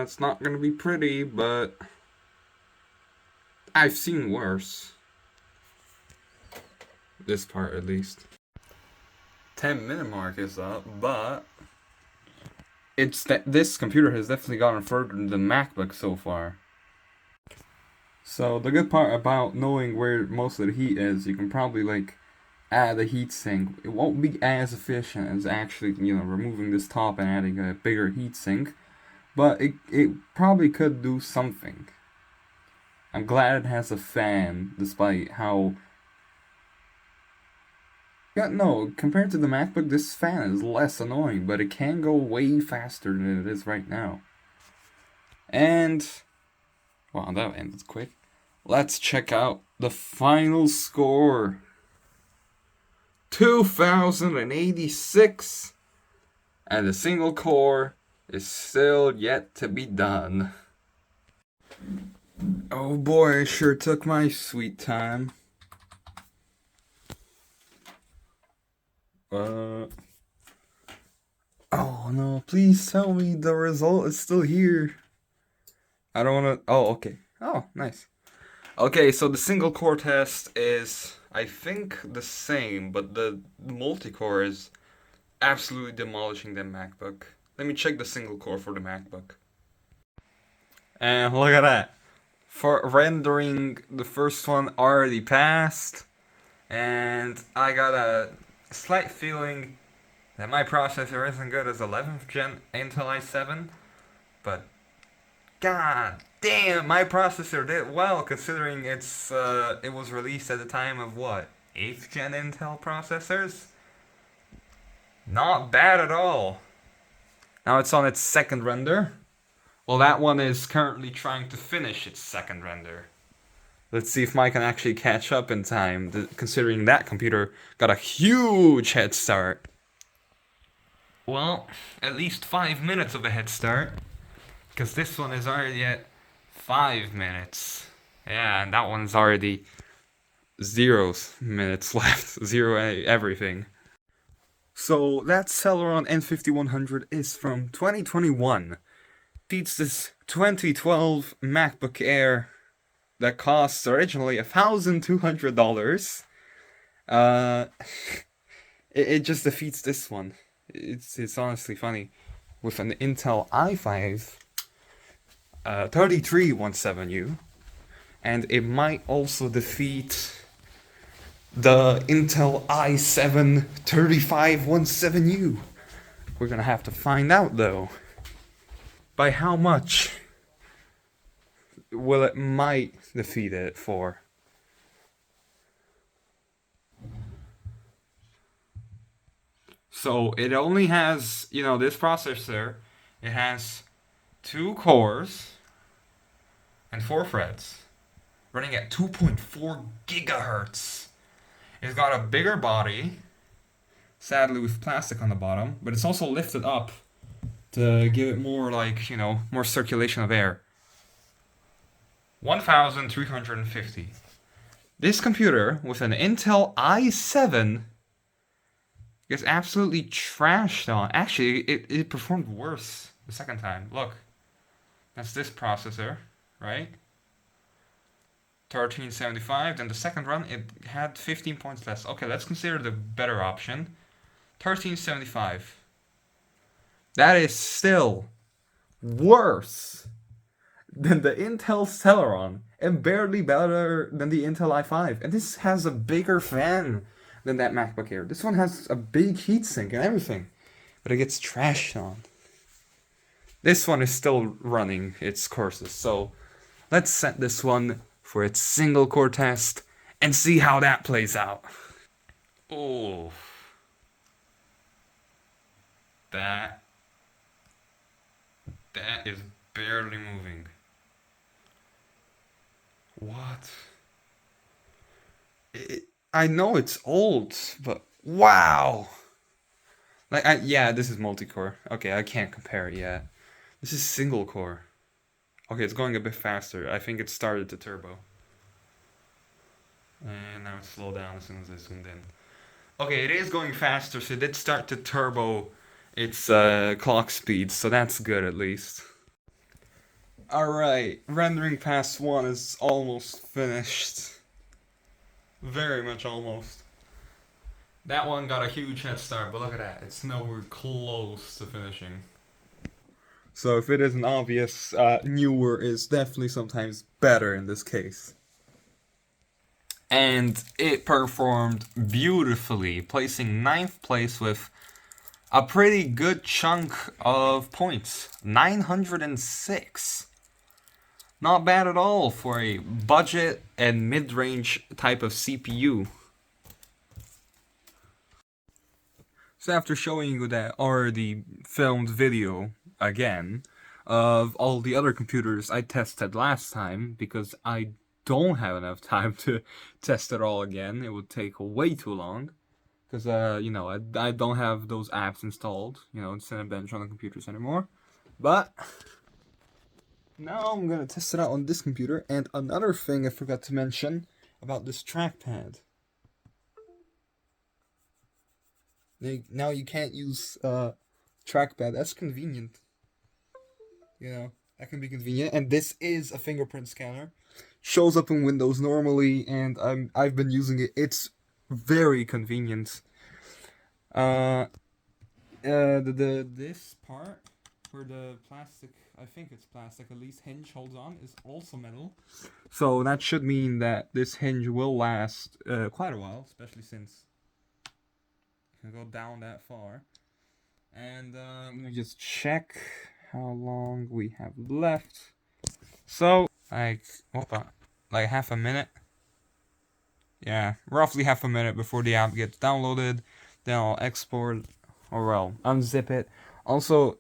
It's not gonna be pretty, but I've seen worse. This part, at least. 10-minute mark is up, but it's that this computer has definitely gotten further than the MacBook so far. So the good part about knowing where most of the heat is, you can probably like add a heat sink. It won't be as efficient as actually, removing this top and adding a bigger heat sink, but it probably could do something. I'm glad it has a fan, despite how... Yeah, no, compared to the MacBook, this fan is less annoying, but it can go way faster than it is right now. And... wow, that ended quick. Let's check out the final score. 2086! And the single core is still yet to be done. Oh boy, I sure took my sweet time. Oh no, please tell me the result is still here. I don't wanna... oh, okay. Oh, nice. Okay, so the single core test is, I think, the same, but the multi-core is absolutely demolishing the MacBook. Let me check the single core for the MacBook. And look at that. For rendering, the first one already passed, and I got a slight feeling that my processor isn't good as 11th gen Intel i7, but god damn, my processor did well considering it was released at the time of what, 8th gen Intel processors? Not bad at all. Now it's on its second render. Well, that one is currently trying to finish its second render. Let's see if mine can actually catch up in time, considering that computer got a huge head start. Well, at least 5 minutes of a head start, because this one is already at 5 minutes. Yeah, and that one's already 0 minutes left, 0 everything. So that Celeron N5100 is from 2021. Beats this 2012 MacBook Air that costs originally $1,200. It just defeats this one. It's honestly funny. With an Intel i5 3317U, and it might also defeat the Intel i7 3517U. We're gonna have to find out though. By how much will it might defeat it for? So it only has, this processor, it has 2 cores and 4 threads running at 2.4 gigahertz. It's got a bigger body, sadly with plastic on the bottom, but it's also lifted up to give it more more circulation of air. 1,350. This computer with an Intel i7 gets absolutely trashed on. Actually, it performed worse the second time. Look, that's this processor, right? 1375. Then the second run, it had 15 points less. Okay, let's consider the better option. 1375. That is still worse than the Intel Celeron and barely better than the Intel i5. And this has a bigger fan than that MacBook Air. This one has a big heatsink and everything, but it gets trashed on. This one is still running its courses, so let's set this one for its single core test and see how that plays out. Oh, that is barely moving. What? I know it's old, but wow. Yeah, this is multi-core. Okay, I can't compare it yet. This is single core. Okay, it's going a bit faster. I think it started to turbo. And now it's slowed down as soon as I zoomed in. Okay, it is going faster, so it did start to turbo its clock speed, so that's good at least. Alright, rendering pass 1 is almost finished. Very much almost. That one got a huge head start, but look at that. It's nowhere close to finishing. So if it isn't obvious, newer is definitely sometimes better in this case. And it performed beautifully, placing 9th place with a pretty good chunk of points. 906. Not bad at all for a budget and mid-range type of CPU. So after showing you that already filmed video again of all the other computers I tested last time, because I don't have enough time to test it all again, it would take way too long. Because, you know, I don't have those apps installed, you know, Cinebench on the computers anymore. But now I'm gonna test it out on this computer. And another thing I forgot to mention about this trackpad. Now you can't use trackpad. That's convenient. You know, that can be convenient. And this is a fingerprint scanner. Shows up in Windows normally, and I've been using it. It's very convenient. This part where the plastic, I think it's plastic, at least hinge holds on, is also metal. So that should mean that this hinge will last quite a while, especially since can go down that far. And let me just check how long we have left. So, like half a minute. Yeah, roughly half a minute before the app gets downloaded. Then I'll export, or well, unzip it. Also,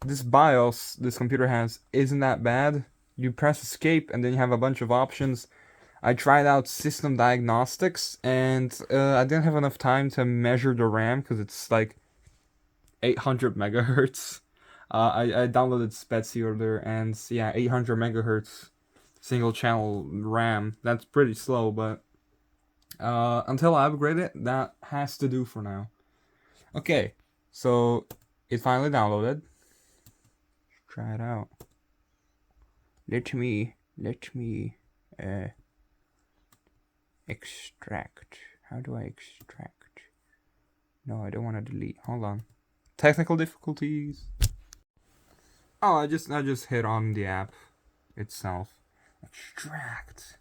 this BIOS this computer has isn't that bad. You press escape and then you have a bunch of options. I tried out system diagnostics, and I didn't have enough time to measure the RAM because it's like 800 megahertz. I downloaded Spetsy earlier, and yeah, 800 megahertz single channel RAM. That's pretty slow, but until I upgrade it, that has to do for now. Okay, so it finally downloaded. Try it out. Let me extract. How do I extract? No, I don't want to delete. Hold on. Technical difficulties. Oh, I just hit on the app itself. Extract.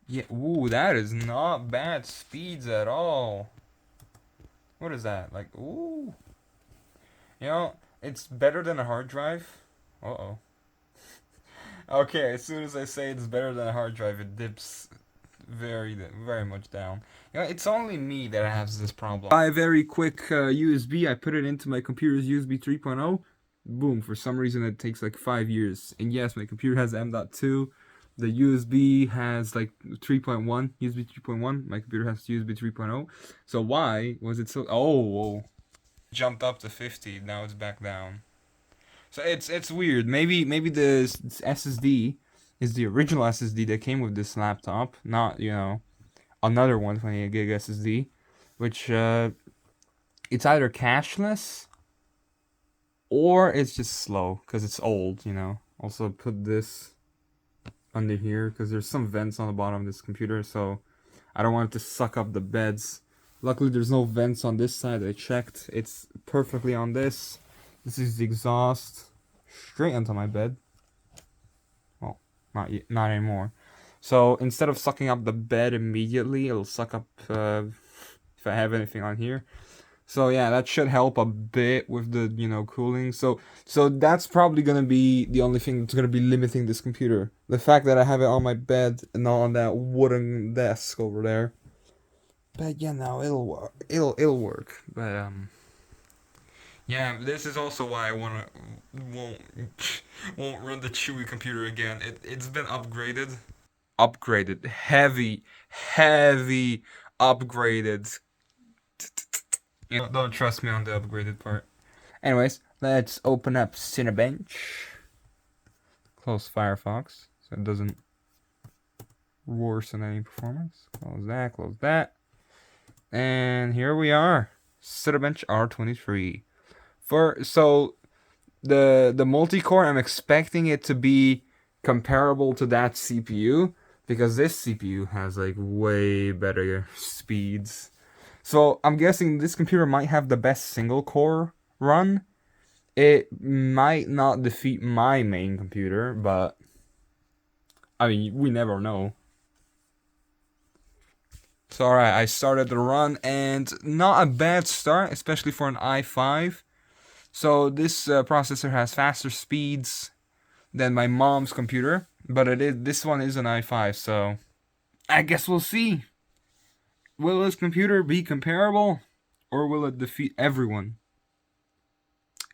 Yeah, ooh, that is not bad speeds at all. What is that? Like, ooh. You know, it's better than a hard drive. Uh-oh. Okay, as soon as I say it's better than a hard drive, it dips very much down. You know, it's only me that has this problem. By a very quick USB, I put it into my computer's USB 3.0. Boom, for some reason it takes like 5 years. And yes, my computer has M.2. The USB has like 3.1, USB 3.1. My computer has USB 3.0. So why was it so... Oh, jumped up to 50, now it's back down. So it's weird. Maybe the SSD is the original SSD that came with this laptop, not, you know, another 128 gig SSD, which it's either cacherless or it's just slow because it's old, you know. Also put this under here because there's some vents on the bottom of this computer, so I don't want it to suck up the beds. Luckily there's no vents on this side. I checked. It's perfectly on this. This is the exhaust straight onto my bed. Well, not anymore. So instead of sucking up the bed immediately, it'll suck up if I have anything on here. So yeah, that should help a bit with the, you know, cooling. So that's probably gonna be the only thing that's gonna be limiting this computer. The fact that I have it on my bed and not on that wooden desk over there. But yeah, no, it'll work. But yeah, this is also why I won't run the Chewy computer again. It's been upgraded. Heavy upgraded. You know, don't trust me on the upgraded part. Anyways, let's open up Cinebench. Close Firefox so it doesn't worsen any performance. Close that. And here we are. Cinebench R23. So The multi-core, I'm expecting it to be comparable to that CPU because this CPU has like way better speeds. So I'm guessing this computer might have the best single core run. It might not defeat my main computer, but I mean, we never know. So alright, I started the run and not a bad start, especially for an i5. So this processor has faster speeds than my mom's computer, but this one is an i5, so I guess we'll see. Will this computer be comparable, or will it defeat everyone?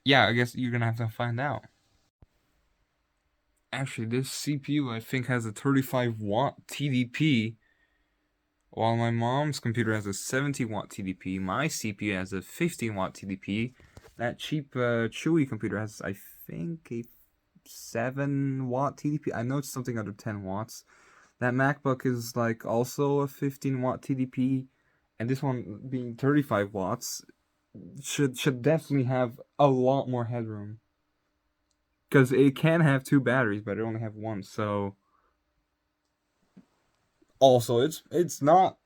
Yeah, I guess you're gonna have to find out. Actually, this CPU I think has a 35-watt TDP, while my mom's computer has a 70-watt TDP. My CPU has a 15-watt TDP. That cheap Chewy computer has, I think, a 7-watt TDP. I know it's something under 10 watts. That MacBook is like also a 15-watt TDP, and this one being 35 watts should definitely have a lot more headroom. Because it can have two batteries, but it only have one. So also it's not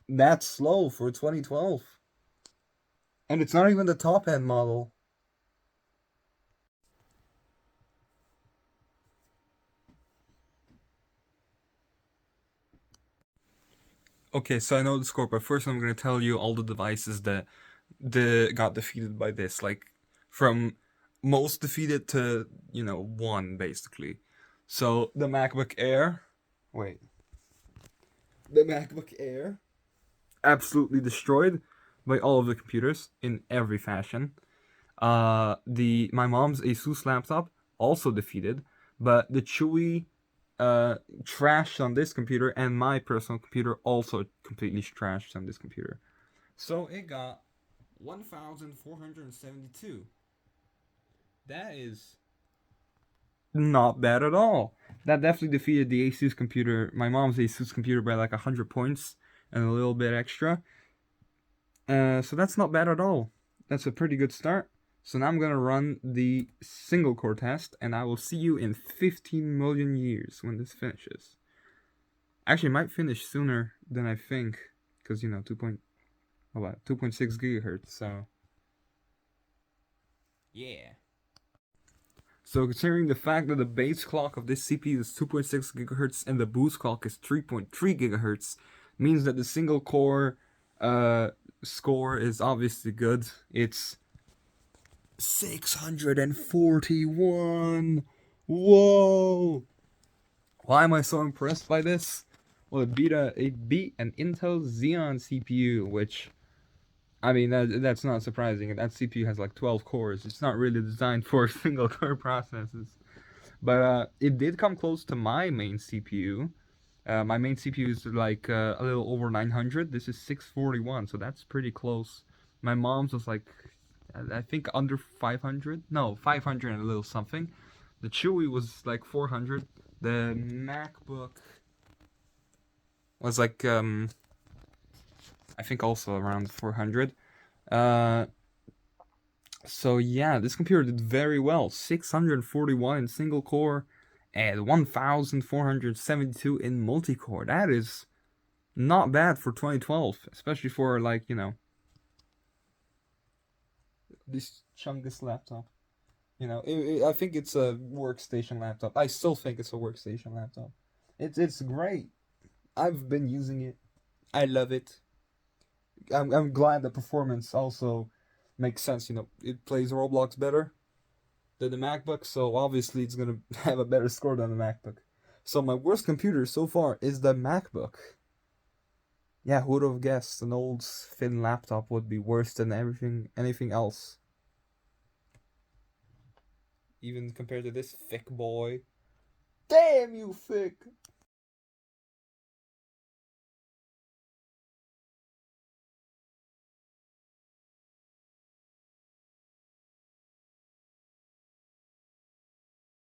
that slow for 2012, and it's not even the top end model. Okay, so I know the score, but first I'm gonna tell you all the devices that got defeated by this, like from most defeated to one basically. So wait, the MacBook Air, absolutely destroyed by all of the computers in every fashion. The my mom's Asus laptop also defeated, but the Chewy trashed on this computer, and my personal computer also completely trashed on this computer. So it got 1,472. That is not bad at all. That definitely defeated the Asus computer, my mom's Asus computer, by like 100 points and a little bit extra. So that's not bad at all. That's a pretty good start. So now I'm gonna run the single core test, and I will see you in 15 million years when this finishes. Actually, it might finish sooner than I think, because 2.6 gigahertz. So yeah. So considering the fact that the base clock of this CPU is 2.6 gigahertz and the boost clock is 3.3 gigahertz, means that the single core score is obviously good. It's 641. Whoa! Why am I so impressed by this? Well, it beat an Intel Xeon CPU, which, I mean, that's not surprising. That CPU has like 12 cores. It's not really designed for single core processes. But it did come close to my main CPU. My main CPU is like a little over 900. This is 641, so that's pretty close. My mom's was like, I think under 500. No, 500 and a little something. The Chewy was like 400. The MacBook was like, I think also around 400. Uh, so yeah, this computer did very well. 641 in single core and 1,472 in multi-core. That is not bad for 2012, especially for like, this chungus laptop. I think it's a workstation laptop. I still think it's a workstation laptop. It's great. I've been using it. I love it. I'm glad the performance also makes sense. It plays Roblox better than the MacBook, so obviously it's gonna have a better score than the MacBook. So my worst computer so far is the MacBook. Yeah, who would have guessed an old thin laptop would be worse than anything else? Even compared to this thick boy. Damn you, thick!